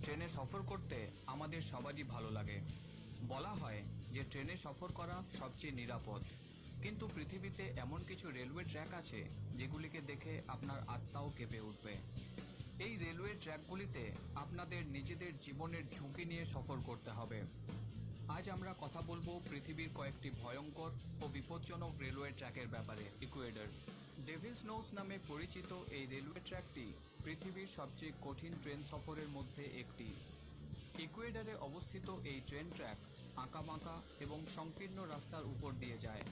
ট্রেনে সফর করতে আমাদের সবারই ভালো লাগে। বলা হয় যে ট্রেনে সফর করা সবচেয়ে নিরাপদ, কিন্তু পৃথিবীতে এমন কিছু রেলওয়ে ট্র্যাক আছে যেগুলিকে দেখে আপনার আত্মাও কেঁপে উঠবে। এই রেলওয়ে ট্র্যাকগুলিতে আপনাদের নিজেদের জীবনের ঝুঁকি নিয়ে সফর করতে হবে। আজ আমরা কথা বলবো পৃথিবীর কয়েকটি ভয়ঙ্কর ও বিপজ্জনক রেলওয়ে ট্র্যাকের ব্যাপারে। ইকুয়েডর ডেভিলস নোজ নামে পরিচিত এই রেলওয়ে ট্র্যাকটি পৃথিবীর সবচেয়ে কঠিন ট্রেন সফরের মধ্যে একটি। ইকুয়েডরে অবস্থিত এই ট্রেন ট্র্যাক আঁকাবাঁকা এবং সংকীর্ণ রাস্তার উপর দিয়ে যায়।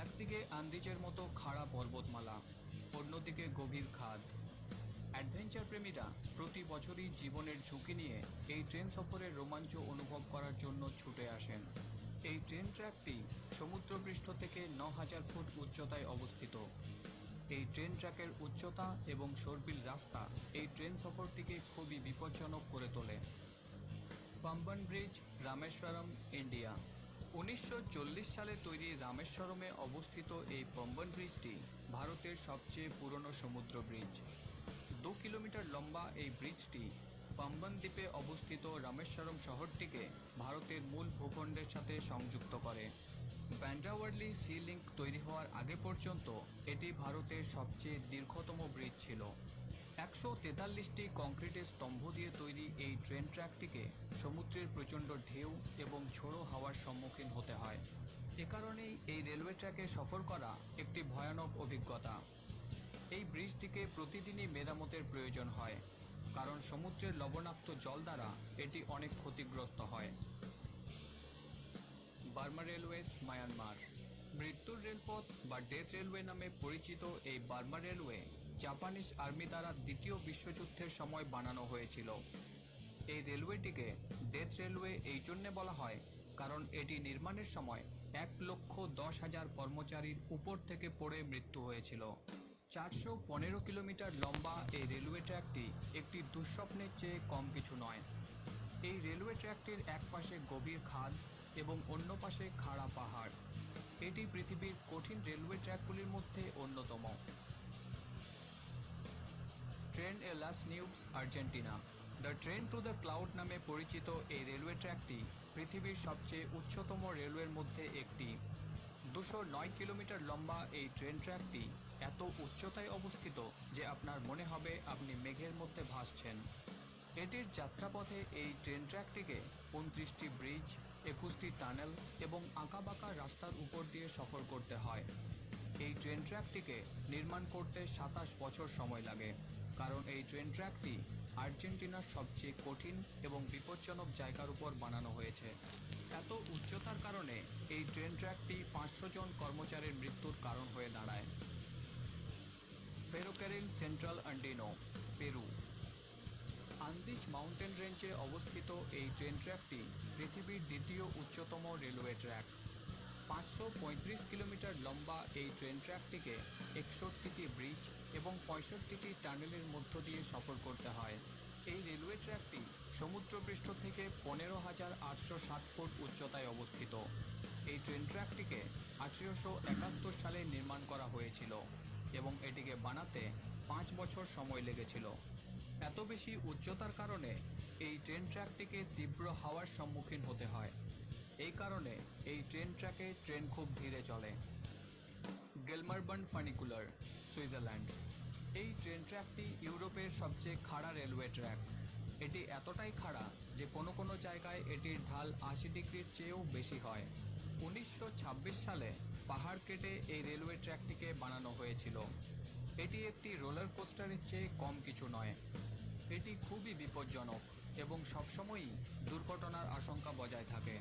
একদিকে আন্দিজের মতো খাড়া পর্বতমালা, অন্যদিকে গভীর খাদ। অ্যাডভেঞ্চার প্রেমীরা প্রতি বছরই জীবনের ঝুঁকি নিয়ে এই ট্রেন সফরের রোমাঞ্চ অনুভব করার জন্য ছুটে আসেন। এই ট্রেন ট্র্যাকটি সমুদ্রপৃষ্ঠ থেকে ৯,০০০ ফুট উচ্চতায় অবস্থিত। এই ট্রেন ট্র্যাকের উচ্চতা এবং সর্পিল রাস্তা এই ট্রেন সফরটিকে খুবই বিপজ্জনক করে তোলে। Pamban bridge, Rameswaram, India. ১৯৪০ সালে তৈরি রামেশ্বরমে অবস্থিত এই পাম্বন ব্রিজটি ভারতের সবচেয়ে পুরনো সমুদ্র ব্রিজ। ২ কিলোমিটার লম্বা এই ব্রিজটি পাম্বন দ্বীপে অবস্থিত রামেশ্বরম শহরটিকে ভারতের মূল ভূখণ্ডের সাথে সংযুক্ত করে। ব্যান্ড্রাওয়ার্লি সি লিঙ্ক তৈরি হওয়ার আগে পর্যন্ত এটি ভারতের সবচেয়ে দীর্ঘতম ব্রিজ ছিল। ১৪৩টি কংক্রিটের স্তম্ভ দিয়ে তৈরি এই ট্রেন ট্র্যাকটিকে সমুদ্রের প্রচণ্ড ঢেউ এবং ঝোড়ো হাওয়ার সম্মুখীন হতে হয়। এ কারণেই এই রেলওয়ে ট্র্যাকে সফর করা একটি ভয়ানক অভিজ্ঞতা। এই ব্রিজটিকে প্রতিদিনই মেরামতের প্রয়োজন হয়, কারণ সমুদ্রের লবণাক্ত জল দ্বারা এটি অনেক ক্ষতিগ্রস্ত হয়। Burma railways, Myanmar. মৃত্যুর রেলপথ বা ডেথ রেলওয়ে নামে পরিচিত এই বার্মা রেলওয়ে জাপানিজ আর্মি দ্বারা দ্বিতীয় বিশ্বযুদ্ধের সময় বানানো হয়েছিল। এই রেলওয়েটিকে ডেথ রেলওয়ে এই জন্যে বলা হয় কারণ এটি নির্মাণের সময় ১,১০,০০০ কর্মচারীর উপর থেকে পড়ে মৃত্যু হয়েছিল। ৪১৫ কিলোমিটার লম্বা এই রেলওয়ে ট্র্যাকটি একটি দুঃস্বপ্নের চেয়ে কম কিছু নয়। এই রেলওয়ে ট্র্যাকটির এক পাশে গভীর খাদ এবং অন্য পাশে খাড়া পাহাড়। এটি পৃথিবীর কঠিন রেলওয়ে ট্র্যাকগুলির মধ্যে অন্যতম। Tren a las Nubes, Argentina. The train to the cloud নামে পরিচিত এই রেলওয়ে ট্র্যাকটি পৃথিবীর সবচেয়ে উচ্চতম রেলওয়ের মধ্যে একটি। ২০৯ কিলোমিটার লম্বা এই ট্রেন ট্র্যাকটি এত উচ্চতায় অবস্থিত যে আপনার মনে হবে আপনি মেঘের মধ্যে ভাসছেন। এটির যাত্রাপথে এই ট্রেন ট্র্যাকটিকে ২৯টি ব্রিজ, ২১টি টানেল এবং আঁকাবাঁকা রাস্তার উপর দিয়ে সফর করতে হয়। এই ট্রেন ট্র্যাকটিকে নির্মাণ করতে ২৭ বছর সময় লাগে, কারণ এই ট্রেন ট্র্যাকটি আর্জেন্টিনার সবচেয়ে কঠিন এবং বিপজ্জনক জায়গার উপর বানানো হয়েছে। এত উচ্চতার কারণে এই ট্রেন ট্র্যাকটি ৫০০ জন কর্মচারীর মৃত্যুর কারণ হয়ে দাঁড়ায়। ফেরোক্যারিল সেন্ট্রাল আন্ডিনো, পেরু। আন্দিজ মাউন্টেন রেঞ্জে অবস্থিত এই ট্রেন ট্র্যাকটি পৃথিবীর দ্বিতীয় উচ্চতম রেলওয়ে ট্র্যাক। ৫৩৫ কিলোমিটার লম্বা এই ট্রেন ট্র্যাকটিকে ৬১টি ব্রিজ এবং ৬৫টি টানেলের মধ্য দিয়ে সফর করতে হয়। এই রেলওয়ে ট্র্যাকটি সমুদ্রপৃষ্ঠ থেকে ১৫,৮০৭ ফুট উচ্চতায় অবস্থিত। এই ট্রেন ট্র্যাকটিকে ১৮৭১ সালে নির্মাণ করা হয়েছিল এবং এটিকে বানাতে ৫ বছর সময় লেগেছিল। এত বেশি উচ্চতার কারণে এই ট্রেন ট্র্যাকটিকে তীব্র হাওয়ার সম্মুখীন হতে হয়। এই কারণে এই ট্রেন ট্র্যাকে ট্রেন খুব ধীরে চলে। গেলমারবান্ড ফানিকুলার, সুইজারল্যান্ড। এই ট্রেন ট্র্যাকটি ইউরোপের সবচেয়ে খাড়া রেলওয়ে ট্র্যাক। এটি এতটাই খাড়া যে কোনো কোনো জায়গায় এটির ঢাল ৮০ ডিগ্রির চেয়েও বেশি হয়। ১৯২৬ সালে পাহাড় কেটে এই রেলওয়ে ট্র্যাকটিকে বানানো হয়েছিল। এটি একটি রোলার কোস্টারের চেয়ে কম কিছু নয়। এটি খুবই বিপজ্জনক এবং সবসময়ই দুর্ঘটনার আশঙ্কা বজায় থাকে।